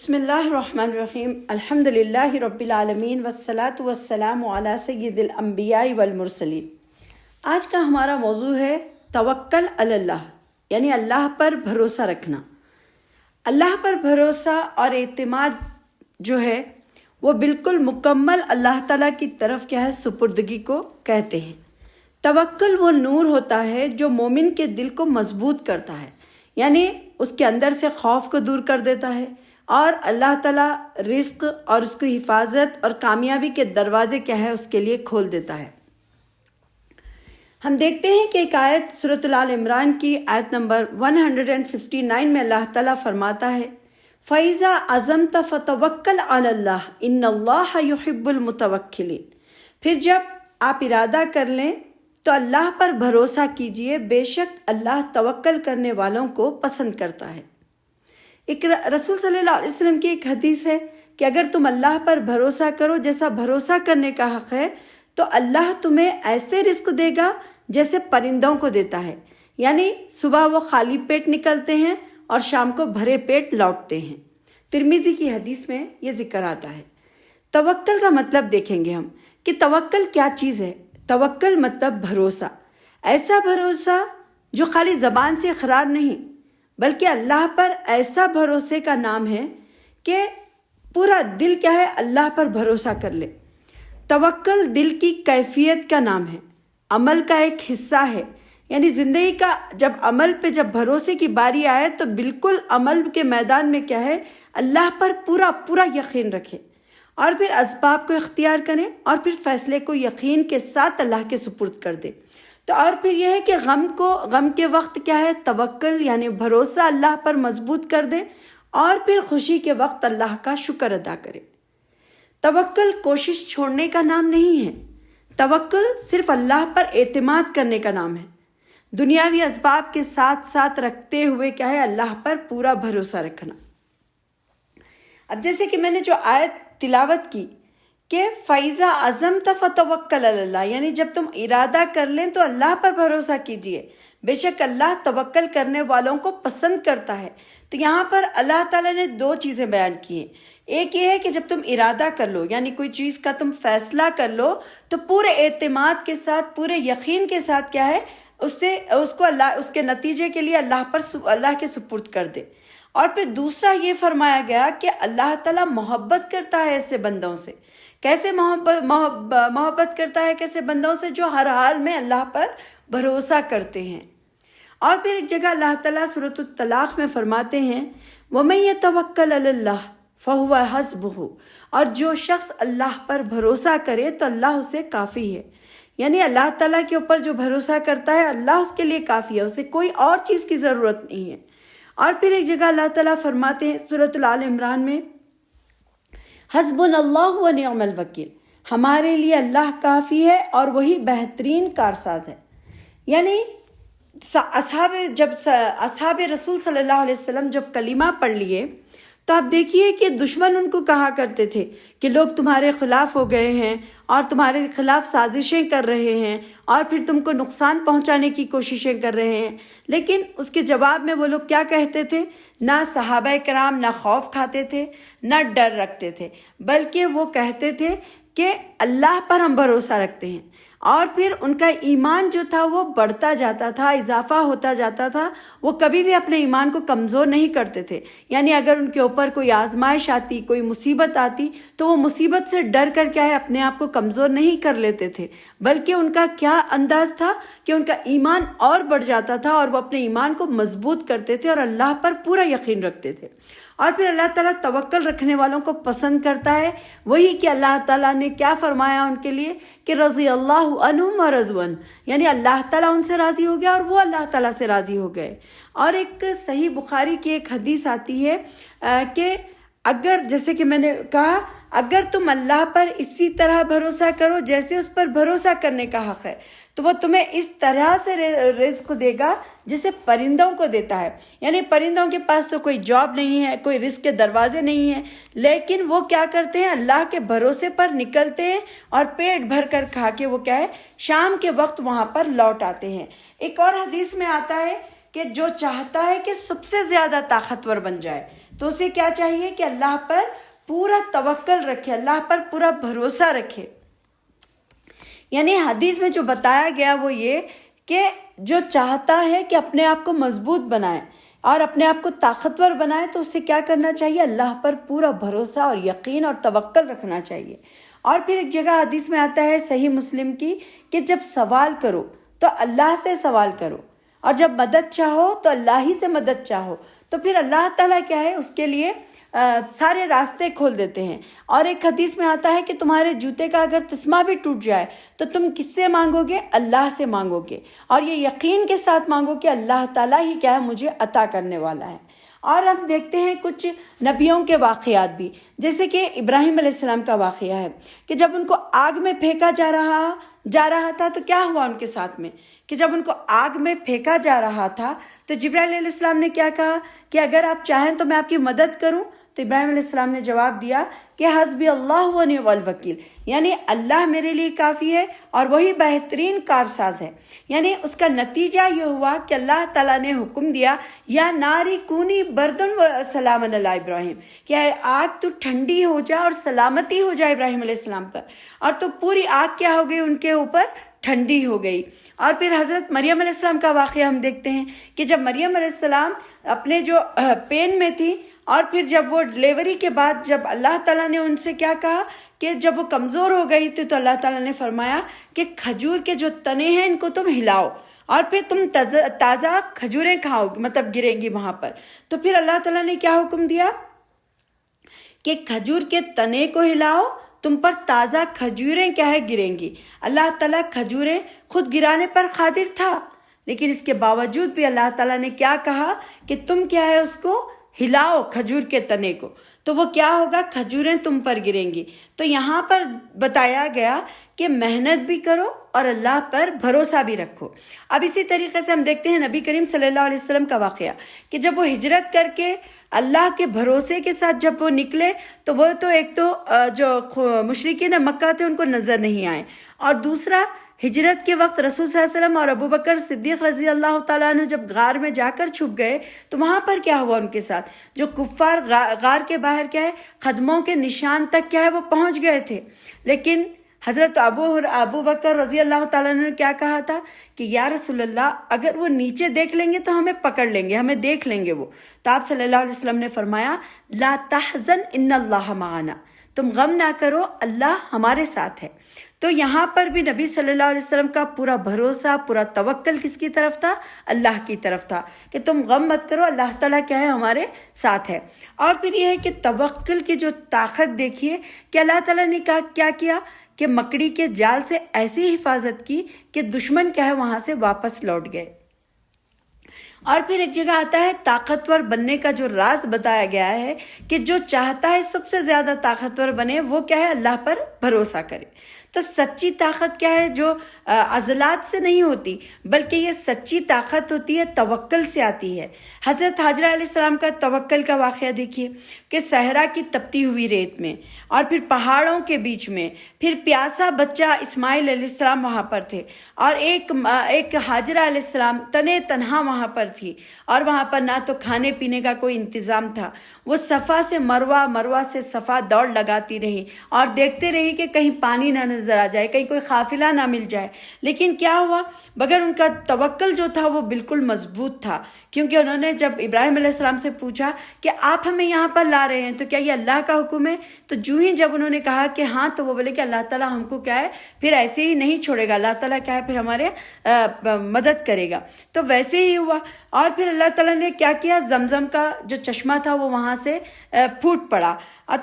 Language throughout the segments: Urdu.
بسم اللہ الرحمن الرحیم الحمدللہ رب العالمین والصلاة والسلام علی سید الانبیاء والمرسلین۔ آج کا ہمارا موضوع ہے توکل علی اللہ، یعنی اللہ پر بھروسہ رکھنا۔ اللہ پر بھروسہ اور اعتماد جو ہے وہ بالکل مکمل اللہ تعالیٰ کی طرف کیا ہے سپردگی کو کہتے ہیں۔ توکل وہ نور ہوتا ہے جو مومن کے دل کو مضبوط کرتا ہے، یعنی اس کے اندر سے خوف کو دور کر دیتا ہے اور اللہ تعالیٰ رزق اور اس کی حفاظت اور کامیابی کے دروازے کیا ہے اس کے لیے کھول دیتا ہے۔ ہم دیکھتے ہیں کہ ایک آیت سورۃ آل عمران کی آیت نمبر 159 میں اللہ تعالیٰ فرماتا ہے فَإِذَا عَزَمْتَ فَتَوَكَّلْ عَلَى اللَّهِ إِنَّ اللَّهَ يُحِبُّ الْمُتَوَكِّلِينَ۔ پھر جب آپ ارادہ کر لیں تو اللہ پر بھروسہ کیجئے، بے شک اللہ توکل کرنے والوں کو پسند کرتا ہے۔ ایک رسول صلی اللہ علیہ وسلم کی ایک حدیث ہے کہ اگر تم اللہ پر بھروسہ کرو جیسا بھروسہ کرنے کا حق ہے تو اللہ تمہیں ایسے رزق دے گا جیسے پرندوں کو دیتا ہے، یعنی صبح وہ خالی پیٹ نکلتے ہیں اور شام کو بھرے پیٹ لوٹتے ہیں۔ ترمذی کی حدیث میں یہ ذکر آتا ہے۔ توکل کا مطلب دیکھیں گے ہم کہ توکل کیا چیز ہے۔ توکل مطلب بھروسہ، ایسا بھروسہ جو خالی زبان سے اقرار نہیں بلکہ اللہ پر ایسا بھروسے کا نام ہے کہ پورا دل کیا ہے اللہ پر بھروسہ کر لے۔ توکل دل کی کیفیت کا نام ہے، عمل کا ایک حصہ ہے، یعنی زندگی کا جب عمل پہ جب بھروسے کی باری آئے تو بالکل عمل کے میدان میں کیا ہے اللہ پر پورا یقین رکھے اور پھر اسباب کو اختیار کریں اور پھر فیصلے کو یقین کے ساتھ اللہ کے سپرد کر دے۔ تو اور پھر یہ ہے کہ غم کے وقت کیا ہے توکل یعنی بھروسہ اللہ پر مضبوط کر دے اور پھر خوشی کے وقت اللہ کا شکر ادا کرے۔ توکل کوشش چھوڑنے کا نام نہیں ہے، توکل صرف اللہ پر اعتماد کرنے کا نام ہے، دنیاوی اسباب کے ساتھ ساتھ رکھتے ہوئے کیا ہے اللہ پر پورا بھروسہ رکھنا۔ اب جیسے کہ میں نے جو آیت تلاوت کی کہ فَإِذَا عَزَمْتَ فَتَوَكَّلْ عَلَى اللَّهِ، یعنی جب تم ارادہ کر لیں تو اللہ پر بھروسہ کیجئے، بے شک اللہ توکل کرنے والوں کو پسند کرتا ہے۔ تو یہاں پر اللہ تعالیٰ نے دو چیزیں بیان کی ہیں۔ ایک یہ ہے کہ جب تم ارادہ کر لو یعنی کوئی چیز کا تم فیصلہ کر لو تو پورے اعتماد کے ساتھ پورے یقین کے ساتھ کیا ہے اس کو اللہ اس کے نتیجے کے لیے اللہ کے سپرد کر دے۔ اور پھر دوسرا یہ فرمایا گیا کہ اللہ تعالیٰ محبت کرتا ہے ایسے بندوں سے۔ کیسے محبت کرتا ہے کیسے بندوں سے؟ جو ہر حال میں اللہ پر بھروسہ کرتے ہیں۔ اور پھر ایک جگہ اللہ تعالیٰ سورۃ الطلاق میں فرماتے ہیں وَمَن يَتَوَكَّلْ عَلَى اللَّهِ فَهُوَ حَسْبُهُ، اور جو شخص اللہ پر بھروسہ کرے تو اللہ اسے کافی ہے، یعنی اللہ تعالیٰ کے اوپر جو بھروسہ کرتا ہے اللہ اس کے لیے کافی ہے، اسے کوئی اور چیز کی ضرورت نہیں ہے۔ اور پھر ایک جگہ اللہ تعالیٰ فرماتے ہیں سورۃ آل عمران میں حسبنا اللہ و نعم الوکیل، ہمارے لیے اللہ کافی ہے اور وہی بہترین کارساز ہے۔ یعنی جب اصحاب رسول صلی اللہ علیہ وسلم جب کلمہ پڑھ لیے تو آپ دیکھیے کہ دشمن ان کو کہا کرتے تھے کہ لوگ تمہارے خلاف ہو گئے ہیں اور تمہارے خلاف سازشیں کر رہے ہیں اور پھر تم کو نقصان پہنچانے کی کوششیں کر رہے ہیں، لیکن اس کے جواب میں وہ لوگ کیا کہتے تھے؟ نہ صحابہ کرام نہ خوف کھاتے تھے نہ ڈر رکھتے تھے، بلکہ وہ کہتے تھے کہ اللہ پر ہم بھروسہ رکھتے ہیں۔ اور پھر ان کا ایمان جو تھا وہ بڑھتا جاتا تھا، اضافہ ہوتا جاتا تھا، وہ کبھی بھی اپنے ایمان کو کمزور نہیں کرتے تھے۔ یعنی اگر ان کے اوپر کوئی آزمائش آتی، کوئی مصیبت آتی تو وہ مصیبت سے ڈر کر کیا ہے اپنے آپ کو کمزور نہیں کر لیتے تھے، بلکہ ان کا کیا انداز تھا کہ ان کا ایمان اور بڑھ جاتا تھا اور وہ اپنے ایمان کو مضبوط کرتے تھے اور اللہ پر پورا یقین رکھتے تھے۔ اور پھر اللہ تعالیٰ توکل رکھنے والوں کو پسند کرتا ہے، وہی کہ اللہ تعالیٰ نے کیا فرمایا ان کے لیے کہ رضی اللہ عنہم ورضوا عنہ، یعنی اللہ تعالیٰ ان سے راضی ہو گیا اور وہ اللہ تعالیٰ سے راضی ہو گئے۔ اور ایک صحیح بخاری کی ایک حدیث آتی ہے کہ اگر جیسے کہ میں نے کہا اگر تم اللہ پر اسی طرح بھروسہ کرو جیسے اس پر بھروسہ کرنے کا حق ہے تو وہ تمہیں اس طرح سے رزق دے گا جسے پرندوں کو دیتا ہے۔ یعنی پرندوں کے پاس تو کوئی جاب نہیں ہے، کوئی رزق کے دروازے نہیں ہیں، لیکن وہ کیا کرتے ہیں اللہ کے بھروسے پر نکلتے ہیں اور پیٹ بھر کر کھا کے وہ کیا ہے شام کے وقت وہاں پر لوٹ آتے ہیں۔ ایک اور حدیث میں آتا ہے کہ جو چاہتا ہے کہ سب سے زیادہ طاقتور بن جائے تو اسے کیا چاہیے کہ اللہ پر پورا توکل رکھے، اللہ پر پورا بھروسہ رکھے۔ یعنی حدیث میں جو بتایا گیا وہ یہ کہ جو چاہتا ہے کہ اپنے آپ کو مضبوط بنائے اور اپنے آپ کو طاقتور بنائے تو اسے کیا کرنا چاہیے؟ اللہ پر پورا بھروسہ اور یقین اور توکل رکھنا چاہیے۔ اور پھر ایک جگہ حدیث میں آتا ہے صحیح مسلم کی کہ جب سوال کرو تو اللہ سے سوال کرو، اور جب مدد چاہو تو اللہ ہی سے مدد چاہو۔ تو پھر اللہ تعالیٰ کیا ہے، اس کے لیے سارے راستے کھول دیتے ہیں۔ اور ایک حدیث میں آتا ہے کہ تمہارے جوتے کا اگر تسمہ بھی ٹوٹ جائے تو تم کس سے مانگو گے؟ اللہ سے مانگو گے، اور یہ یقین کے ساتھ مانگو کہ اللہ تعالیٰ ہی کیا ہے، مجھے عطا کرنے والا ہے۔ اور ہم دیکھتے ہیں کچھ نبیوں کے واقعات بھی، جیسے کہ ابراہیم علیہ السلام کا واقعہ ہے کہ جب ان کو آگ میں پھینکا جا رہا تھا تو کیا ہوا ان کے ساتھ میں، کہ جب ان کو آگ میں پھینکا جا رہا تھا تو جبرائیل علیہ السلام نے کیا کہا کہ اگر آپ چاہیں تو میں آپ کی مدد کروں؟ تو ابراہیم علیہ السلام نے جواب دیا کہ حسبی اللہ و نعم الوکیل، یعنی اللہ میرے لیے کافی ہے اور وہی بہترین کارساز ہے۔ یعنی اس کا نتیجہ یہ ہوا کہ اللہ تعالیٰ نے حکم دیا یا ناری کونی بردن و سلام علی ابراہیم، کہ آگ تو ٹھنڈی ہو جائے اور سلامتی ہو جائے ابراہیم علیہ السلام پر، اور تو پوری آگ کیا ہو گئی ان کے اوپر، ٹھنڈی ہو گئی۔ اور پھر حضرت مریم علیہ السلام کا واقعہ ہم دیکھتے ہیں کہ جب مریم علیہ السلام اپنے جو پین میں تھی، اور پھر جب وہ ڈلیوری کے بعد جب اللہ تعالیٰ نے ان سے کیا کہا کہ جب وہ کمزور ہو گئی تھی تو اللہ تعالیٰ نے فرمایا کہ کھجور کے جو تنے ہیں ان کو تم ہلاؤ اور پھر تم تازہ کھجوریں کھاؤ، مطلب گریں گی وہاں پر۔ تو پھر اللہ تعالیٰ نے کیا حکم دیا کہ کھجور کے تنے کو ہلاؤ، تم پر تازہ کھجوریں کیا ہے، گریں گی۔ اللہ تعالیٰ کھجوریں خود گرانے پر قادر تھا، لیکن اس کے باوجود بھی اللہ تعالیٰ نے کیا کہا کہ تم کیا ہے، اس کو ہلاؤ کھجور کے تنے کو، تو وہ کیا ہوگا، کھجوریں تم پر گریں گی۔ تو یہاں پر بتایا گیا کہ محنت بھی کرو اور اللہ پر بھروسہ بھی رکھو۔ اب اسی طریقے سے ہم دیکھتے ہیں نبی کریم صلی اللہ علیہ وسلم کا واقعہ کہ جب وہ ہجرت کر کے اللہ کے بھروسے کے ساتھ جب وہ نکلے تو وہ تو ایک تو جو مشرکین مکہ تھے ان کو نظر نہیں آئے، اور دوسرا ہجرت کے وقت رسول صلی اللہ علیہ وسلم اور ابوبکر صدیق رضی اللہ تعالیٰ عنہ جب غار میں جا کر چھپ گئے تو وہاں پر کیا ہوا ان کے ساتھ، جو کفار غار کے باہر کیا ہے، قدموں کے نشان تک کیا ہے وہ پہنچ گئے تھے، لیکن حضرت ابو بکر رضی اللہ تعالیٰ عنہ نے کیا کہا تھا کہ یا رسول اللہ اگر وہ نیچے دیکھ لیں گے تو ہمیں پکڑ لیں گے، ہمیں دیکھ لیں گے وہ۔ تو آپ صلی اللہ علیہ وسلم نے فرمایا لا تحزن ان اللہ معنا، تم غم نہ کرو، اللہ ہمارے ساتھ ہے۔ تو یہاں پر بھی نبی صلی اللہ علیہ وسلم کا پورا بھروسہ، پورا توکل کس کی طرف تھا؟ اللہ کی طرف تھا کہ تم غم مت کرو، اللہ تعالیٰ کیا ہے، ہمارے ساتھ ہے۔ اور پھر یہ ہے کہ توکل کی جو طاقت دیکھیے کہ اللہ تعالیٰ نے کیا کیا کہ مکڑی کے جال سے ایسی حفاظت کی کہ دشمن کیا ہے وہاں سے واپس لوٹ گئے۔ اور پھر ایک جگہ آتا ہے طاقتور بننے کا جو راز بتایا گیا ہے کہ جو چاہتا ہے سب سے زیادہ طاقتور بنے وہ کیا ہے، اللہ پر بھروسہ کرے۔ تو سچی طاقت کیا ہے، جو عضلات سے نہیں ہوتی بلکہ یہ سچی طاقت ہوتی ہے، توکل سے آتی ہے۔ حضرت حاجرہ علیہ السلام کا توکل کا واقعہ دیکھیے کہ صحرا کی تپتی ہوئی ریت میں اور پھر پہاڑوں کے بیچ میں، پھر پیاسا بچہ اسماعیل علیہ السلام وہاں پر تھے، اور ایک حاجرہ علیہ السلام تنہا وہاں پر تھی، اور وہاں پر نہ تو کھانے پینے کا کوئی انتظام تھا۔ وہ صفا سے مروہ، مروہ سے صفا دوڑ لگاتی رہی اور دیکھتے رہی کہ کہیں پانی نہ نظر آ جائے، کہیں کوئی قافلہ نہ مل جائے، لیکن کیا ہوا، مگر ان کا توکل جو تھا وہ بالکل مضبوط تھا، کیونکہ انہوں نے جب ابراہیم علیہ السلام سے پوچھا کہ آپ ہمیں یہاں پر لا رہے ہیں تو کیا یہ اللہ کا حکم ہے؟ تو جو ہی جب انہوں نے کہا کہ ہاں، تو وہ بولے کہ اللہ تعالیٰ ہم کو کیا ہے پھر ایسے ہی نہیں چھوڑے گا، اللہ تعالیٰ کیا ہے پھر ہمارے مدد کرے گا۔ تو ویسے ہی ہوا، اور پھر اللہ تعالیٰ نے کیا کیا، زمزم کا جو چشمہ تھا وہ وہاں سے پھوٹ پڑا۔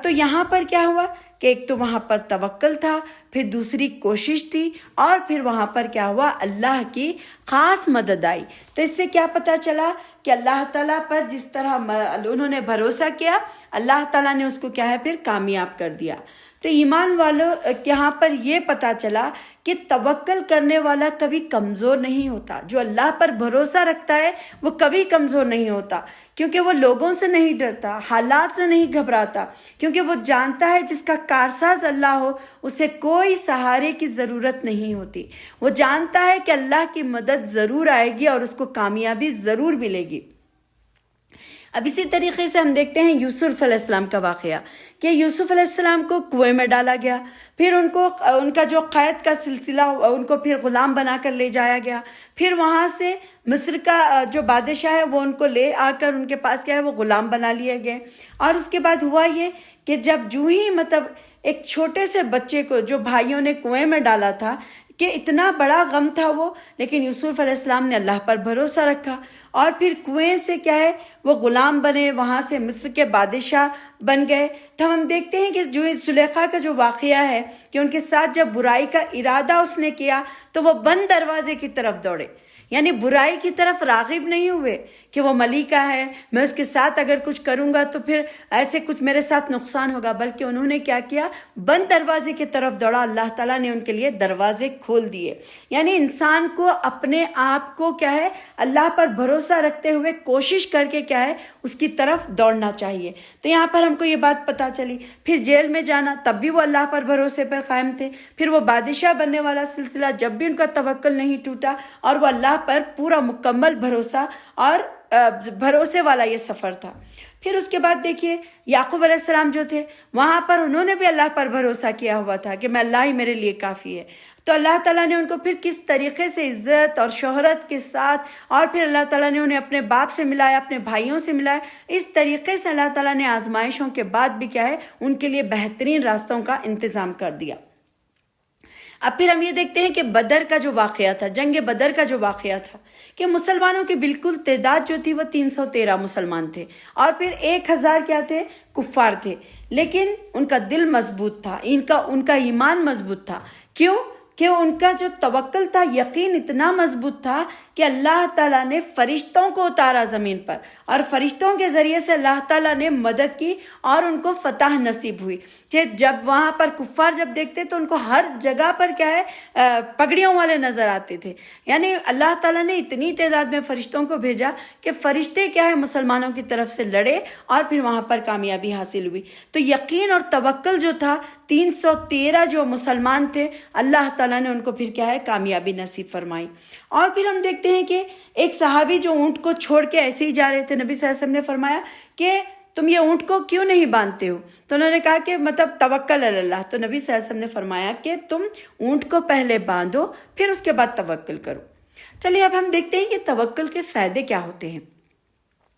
تو یہاں پر کیا ہوا کہ ایک تو وہاں پر توکل تھا، پھر دوسری کوشش تھی، اور پھر وہاں پر کیا ہوا، اللہ کی خاص مدد آئی۔ تو اس سے کیا پتہ چلا کہ اللہ تعالیٰ پر جس طرح انہوں نے بھروسہ کیا، اللہ تعالیٰ نے اس کو کیا ہے پھر کامیاب کر دیا۔ تو ایمان والوں یہاں پر یہ پتہ چلا کہ توکل کرنے والا کبھی کمزور نہیں ہوتا، جو اللہ پر بھروسہ رکھتا ہے وہ کبھی کمزور نہیں ہوتا، کیونکہ وہ لوگوں سے نہیں ڈرتا، حالات سے نہیں گھبراتا، کیونکہ وہ جانتا ہے جس کا کارساز اللہ ہو اسے کوئی سہارے کی ضرورت نہیں ہوتی۔ وہ جانتا ہے کہ اللہ کی مدد ضرور آئے گی اور اس کو کامیابی ضرور ملے گی۔ اب اسی طریقے سے ہم دیکھتے ہیں یوسف علیہ السلام کا واقعہ کہ یوسف علیہ السلام کو کنویں میں ڈالا گیا، پھر ان کا جو قید کا سلسلہ ان کو پھر غلام بنا کر لے جایا گیا، پھر وہاں سے مصر کا جو بادشاہ ہے وہ ان کو لے آ کر ان کے پاس کیا ہے وہ غلام بنا لیے گئے۔ اور اس کے بعد ہوا یہ کہ جب جو ہی مطلب ایک چھوٹے سے بچے کو جو بھائیوں نے کنویں میں ڈالا تھا کہ اتنا بڑا غم تھا وہ، لیکن یوسف علیہ السلام نے اللہ پر بھروسہ رکھا اور پھر کنویں سے کیا ہے وہ غلام بنے، وہاں سے مصر کے بادشاہ بن گئے۔ تو ہم دیکھتے ہیں کہ جو زلیخا کا جو واقعہ ہے کہ ان کے ساتھ جب برائی کا ارادہ اس نے کیا تو وہ بند دروازے کی طرف دوڑے، یعنی برائی کی طرف راغب نہیں ہوئے کہ وہ ملیکہ ہے، میں اس کے ساتھ اگر کچھ کروں گا تو پھر ایسے کچھ میرے ساتھ نقصان ہوگا، بلکہ انہوں نے کیا کیا، بند دروازے کی طرف دوڑا۔ اللہ تعالیٰ نے ان کے لیے دروازے کھول دیے۔ یعنی انسان کو اپنے آپ کو کیا ہے اللہ پر بھروسہ رکھتے ہوئے کوشش کر کے کیا ہے اس کی طرف دوڑنا چاہیے۔ تو یہاں پر ہم کو یہ بات پتہ چلی۔ پھر جیل میں جانا، تب بھی وہ اللہ پر بھروسے پر قائم تھے۔ پھر وہ بادشاہ بننے والا سلسلہ، جب بھی ان کا توکل نہیں ٹوٹا اور وہ اللہ پر پورا مکمل بھروسہ اور بھروسے والا یہ سفر تھا۔ پھر اس کے بعد دیکھیے یعقوب علیہ السلام جو تھے وہاں پر انہوں نے بھی اللہ پر بھروسہ کیا ہوا تھا کہ میں اللہ ہی میرے لیے کافی ہے۔ تو اللہ تعالیٰ نے ان کو پھر کس طریقے سے عزت اور شہرت کے ساتھ، اور پھر اللہ تعالیٰ نے انہیں اپنے باپ سے ملایا، اپنے بھائیوں سے ملایا، اس طریقے سے اللہ تعالیٰ نے آزمائشوں کے بعد بھی کیا ہے ان کے لیے بہترین راستوں کا انتظام کر دیا۔ اب پھر ہم یہ دیکھتے ہیں کہ بدر کا جو واقعہ تھا، جنگ بدر کا جو واقعہ تھا کہ مسلمانوں کی بالکل تعداد جو تھی وہ 313 مسلمان تھے اور پھر 1000 کیا تھے کفار تھے، لیکن ان کا دل مضبوط تھا، ان کا ایمان مضبوط تھا۔ کیوں؟ کہ ان کا جو توکل تھا، یقین اتنا مضبوط تھا کہ اللہ تعالیٰ نے فرشتوں کو اتارا زمین پر اور فرشتوں کے ذریعے سے اللہ تعالیٰ نے مدد کی اور ان کو فتح نصیب ہوئی کہ جب وہاں پر کفار جب دیکھتے تو ان کو ہر جگہ پر کیا ہے پگڑیوں والے نظر آتے تھے۔ یعنی اللہ تعالیٰ نے اتنی تعداد میں فرشتوں کو بھیجا کہ فرشتے کیا ہے مسلمانوں کی طرف سے لڑے اور پھر وہاں پر کامیابی حاصل ہوئی۔ تو یقین اور توکل جو تھا، 313 جو مسلمان تھے، اللہ تعالیٰ نے ان کو پھر کیا ہے کامیابی نصیب فرمائی۔ اور پھر ہم دیکھتے ہیں کہ ایک صحابی جو اونٹ کو چھوڑ کے ایسے ہی جا رہے تھے، نبی صلی اللہ علیہ وسلم نے فرمایا کہ تم یہ اونٹ کو کیوں نہیں باندھتے ہو؟ تو انہوں نے کہا کہ مطلب توکل اللہ۔ تو نبی صلی اللہ علیہ وسلم نے فرمایا کہ تم اونٹ کو پہلے باندھو پھر اس کے بعد توکل کرو۔ چلیے اب ہم دیکھتے ہیں کہ توکل کے فائدے کیا ہوتے ہیں،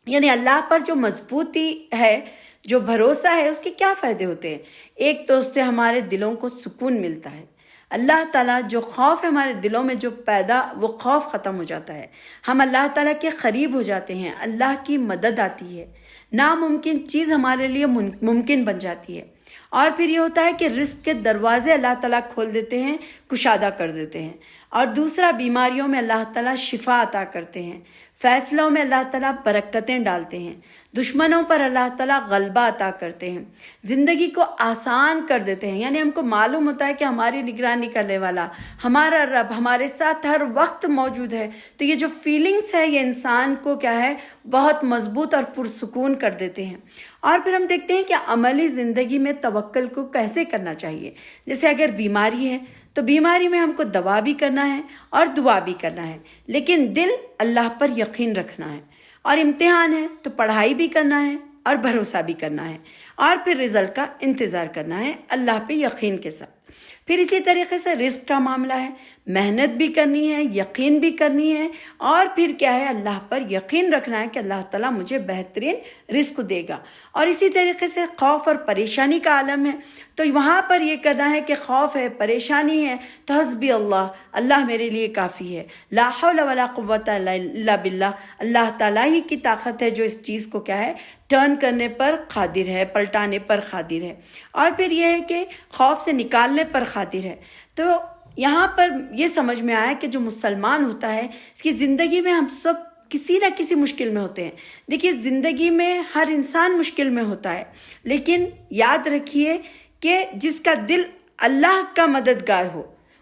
یعنی اللہ پر جو مضبوطی ہے، جو بھروسہ ہے، اس کے کیا فائدے ہوتے ہیں۔ ایک تو اس سے ہمارے دلوں کو سکون ملتا ہے۔ اللہ تعالیٰ جو خوف ہے ہمارے دلوں میں جو پیدا، وہ خوف ختم ہو جاتا ہے، ہم اللہ تعالیٰ کے قریب ہو جاتے ہیں، اللہ کی مدد آتی ہے، ناممکن چیز ہمارے لیے ممکن بن جاتی ہے۔ اور پھر یہ ہوتا ہے کہ رزق کے دروازے اللہ تعالیٰ کھول دیتے ہیں، کشادہ کر دیتے ہیں۔ اور دوسرا، بیماریوں میں اللہ تعالیٰ شفا عطا کرتے ہیں، فیصلوں میں اللہ تعالیٰ برکتیں ڈالتے ہیں، دشمنوں پر اللہ تعالیٰ غلبہ عطا کرتے ہیں، زندگی کو آسان کر دیتے ہیں۔ یعنی ہم کو معلوم ہوتا ہے کہ ہماری نگرانی کرنے والا ہمارا رب ہمارے ساتھ ہر وقت موجود ہے۔ تو یہ جو فیلنگس ہے یہ انسان کو کیا ہے بہت مضبوط اور پرسکون کر دیتے ہیں۔ اور پھر ہم دیکھتے ہیں کہ عملی زندگی میں توکل کو کیسے کرنا چاہیے۔ جیسے اگر بیماری ہے تو بیماری میں ہم کو دوا بھی کرنا ہے اور دعا بھی کرنا ہے، لیکن دل اللہ پر یقین رکھنا ہے۔ اور امتحان ہے تو پڑھائی بھی کرنا ہے اور بھروسہ بھی کرنا ہے، اور پھر رزلٹ کا انتظار کرنا ہے اللہ پہ یقین کے ساتھ۔ پھر اسی طریقے سے رزق کا معاملہ ہے، محنت بھی کرنی ہے، یقین بھی کرنی ہے، اور پھر کیا ہے اللہ پر یقین رکھنا ہے کہ اللہ تعالیٰ مجھے بہترین رزق دے گا۔ اور اسی طریقے سے خوف اور پریشانی کا عالم ہے تو وہاں پر یہ کرنا ہے کہ خوف ہے، پریشانی ہے تو حسبی اللہ، اللہ میرے لیے کافی ہے، لا حول ولا قوت الا باللہ، اللہ تعالیٰ ہی کی طاقت ہے جو اس چیز کو کیا ہے ٹرن کرنے پر قادر ہے، پلٹانے پر قادر ہے، اور پھر یہ ہے کہ خوف سے نکالنے پر قادر ہے۔ تو یہاں پر یہ سمجھ میں آیا کہ جو مسلمان ہوتا ہے اس کی زندگی میں ہم سب کسی نہ کسی مشکل میں ہوتے ہیں۔ دیکھیے زندگی میں ہر انسان مشکل میں ہوتا ہے، لیکن یاد رکھیے کہ جس کا دل اللہ کا مددگار ہو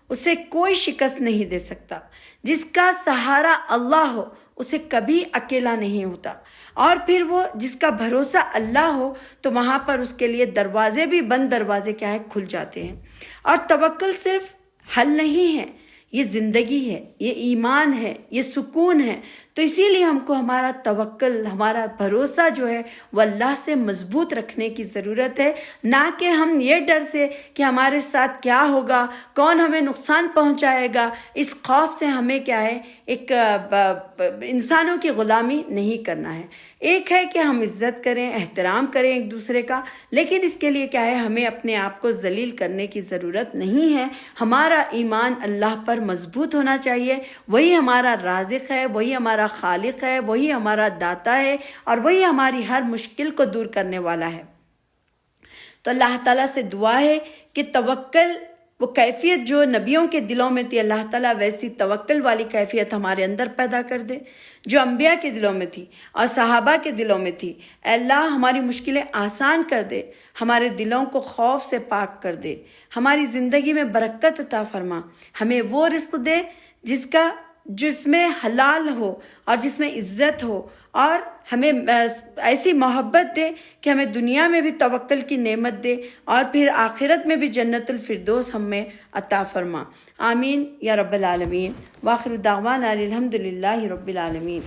اسے کوئی شکست نہیں دے سکتا، جس کا سہارا اللہ ہو اسے کبھی اکیلا نہیں ہوتا، اور پھر وہ جس کا بھروسہ اللہ ہو تو وہاں پر اس کے لیے دروازے بھی بند دروازے کیا ہے کھل جاتے ہیں۔ اور توکل صرف حل نہیں ہے، یہ زندگی ہے، یہ ایمان ہے، یہ سکون ہے۔ تو اسی لیے ہم کو ہمارا توکل، ہمارا بھروسہ جو ہے وہ اللہ سے مضبوط رکھنے کی ضرورت ہے، نہ کہ ہم یہ ڈر سے کہ ہمارے ساتھ کیا ہوگا، کون ہمیں نقصان پہنچائے گا، اس خوف سے ہمیں کیا ہے ایک انسانوں کی غلامی نہیں کرنا ہے۔ ایک ہے کہ ہم عزت کریں، احترام کریں ایک دوسرے کا، لیکن اس کے لیے کیا ہے ہمیں اپنے آپ کو ذلیل کرنے کی ضرورت نہیں ہے۔ ہمارا ایمان اللہ پر مضبوط ہونا چاہیے، وہی ہمارا رازق ہے، وہی ہمارا خالق ہے، وہی ہمارا داتا ہے، اور وہی ہماری ہر مشکل کو دور کرنے والا ہے۔ تو اللہ تعالیٰ سے دعا ہے کہ توکل وہ کیفیت جو نبیوں کے دلوں میں تھی، اللہ تعالیٰ ویسی توکل والی کیفیت ہمارے اندر پیدا کر دے جو انبیاء کے دلوں میں تھی اور صحابہ کے دلوں میں تھی۔ اے اللہ ہماری مشکلیں آسان کر دے، ہمارے دلوں کو خوف سے پاک کر دے، ہماری زندگی میں برکت عطا فرما، ہمیں وہ رزق دے جس میں حلال ہو اور جس میں عزت ہو، اور ہمیں ایسی محبت دے کہ ہمیں دنیا میں بھی توکل کی نعمت دے اور پھر آخرت میں بھی جنت الفردوس ہمیں عطا فرما۔ آمین یا رب العالمین۔ وآخر دعوانا الحمد للہ رب العالمین۔